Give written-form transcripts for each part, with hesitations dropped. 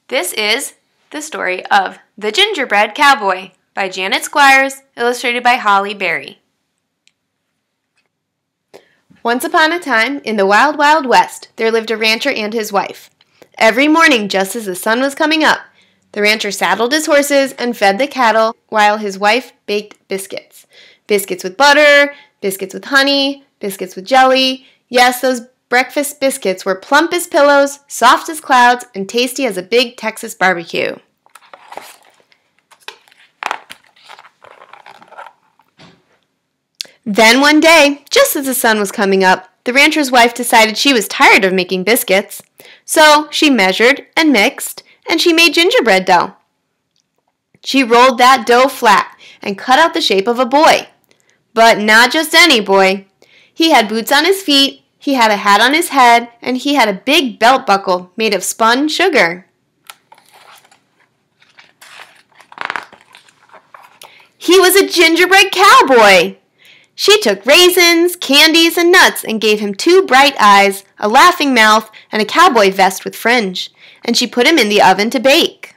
This is the story of The Gingerbread Cowboy by Janet Squires, illustrated by Holly Berry. Once upon a time, in the wild, wild west, there lived a rancher and his wife. Every morning, just as the sun was coming up, the rancher saddled his horses and fed the cattle while his wife baked biscuits. Biscuits with butter, biscuits with honey, biscuits with jelly. Yes, those breakfast biscuits were plump as pillows, soft as clouds, and tasty as a big Texas barbecue. Then one day, just as the sun was coming up, the rancher's wife decided she was tired of making biscuits. So she measured and mixed, and she made gingerbread dough. She rolled that dough flat and cut out the shape of a boy. But not just any boy. He had boots on his feet, he had a hat on his head, and he had a big belt buckle made of spun sugar. He was a gingerbread cowboy. She took raisins, candies, and nuts and gave him 2 bright eyes, a laughing mouth, and a cowboy vest with fringe, and she put him in the oven to bake.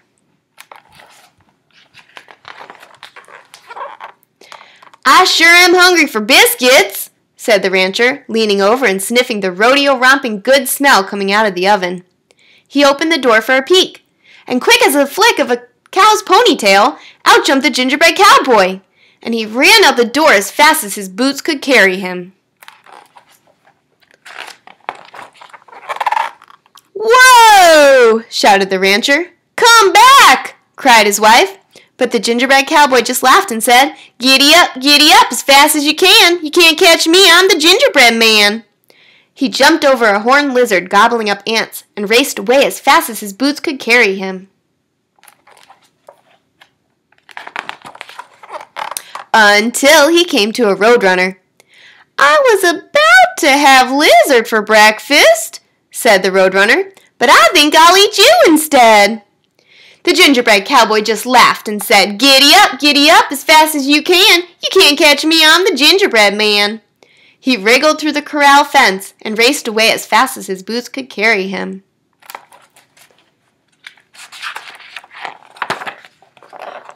"I sure am hungry for biscuits," said the rancher, leaning over and sniffing the rodeo-romping good smell coming out of the oven. He opened the door for a peek, and quick as a flick of a cow's ponytail, out jumped the gingerbread cowboy, and he ran out the door as fast as his boots could carry him. "Whoa!" shouted the rancher. "Come back!" cried his wife. But the gingerbread cowboy just laughed and said, giddy up as fast as you can. You can't catch me, I'm the gingerbread man." He jumped over a horned lizard gobbling up ants and raced away as fast as his boots could carry him. Until he came to a roadrunner. "I was about to have lizard for breakfast," said the roadrunner, "but I think I'll eat you instead." The gingerbread cowboy just laughed and said, giddy up as fast as you can. You can't catch me, I'm the gingerbread man." He wriggled through the corral fence and raced away as fast as his boots could carry him.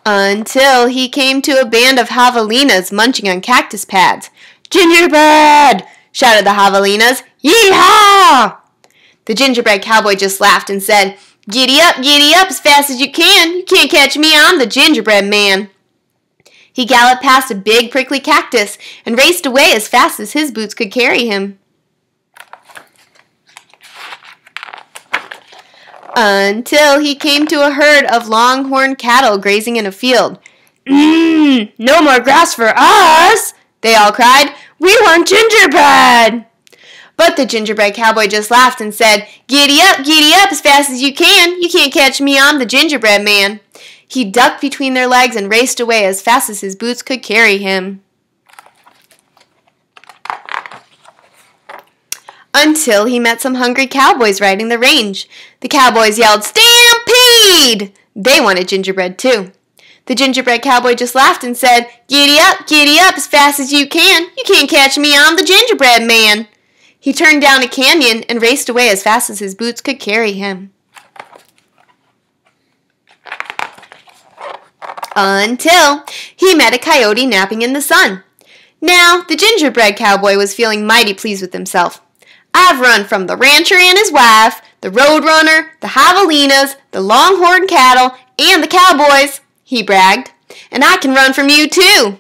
Until he came to a band of javelinas munching on cactus pads. "Gingerbread!" shouted the javelinas. "Yee-haw!" The gingerbread cowboy just laughed and said, giddy up as fast as you can. You can't catch me, I'm the gingerbread man." He galloped past a big prickly cactus and raced away as fast as his boots could carry him. Until he came to a herd of longhorn cattle grazing in a field. No more grass for us," they all cried. "We want gingerbread." But the gingerbread cowboy just laughed and said, giddy up as fast as you can. You can't catch me, I'm the gingerbread man." He ducked between their legs and raced away as fast as his boots could carry him. Until he met some hungry cowboys riding the range. The cowboys yelled, "Stampede!" They wanted gingerbread too. The gingerbread cowboy just laughed and said, giddy up as fast as you can. You can't catch me, I'm the gingerbread man." He turned down a canyon and raced away as fast as his boots could carry him. Until he met a coyote napping in the sun. Now, the gingerbread cowboy was feeling mighty pleased with himself. "I've run from the rancher and his wife, the roadrunner, the javelinas, the longhorn cattle, and the cowboys," he bragged. "And I can run from you too."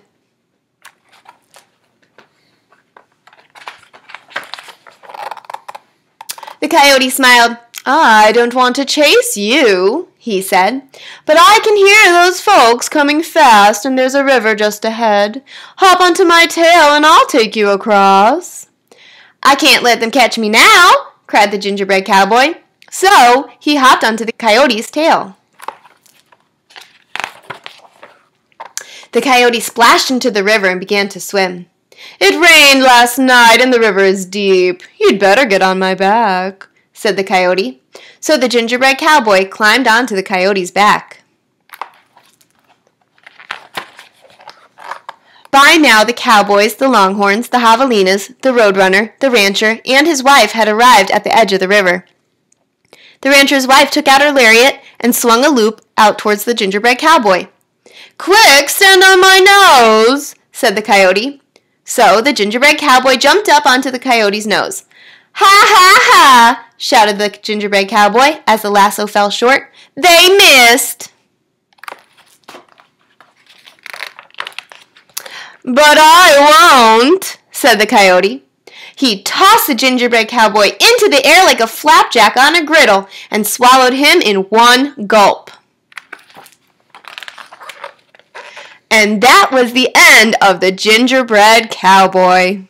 The coyote smiled. "I don't want to chase you," he said, "but I can hear those folks coming fast, and there's a river just ahead. Hop onto my tail and I'll take you across." "I can't let them catch me now," cried the gingerbread cowboy. So he hopped onto the coyote's tail. The coyote splashed into the river and began to swim. "It rained last night and the river is deep. You'd better get on my back," said the coyote. So the gingerbread cowboy climbed onto the coyote's back. By now the cowboys, the longhorns, the javelinas, the roadrunner, the rancher, and his wife had arrived at the edge of the river. The rancher's wife took out her lariat and swung a loop out towards the gingerbread cowboy. "Quick, stand on my nose," said the coyote. So the gingerbread cowboy jumped up onto the coyote's nose. "Ha ha ha!" shouted the gingerbread cowboy as the lasso fell short. "They missed!" "But I won't," said the coyote. He tossed the gingerbread cowboy into the air like a flapjack on a griddle and swallowed him in one gulp. And that was the end of the Gingerbread Cowboy.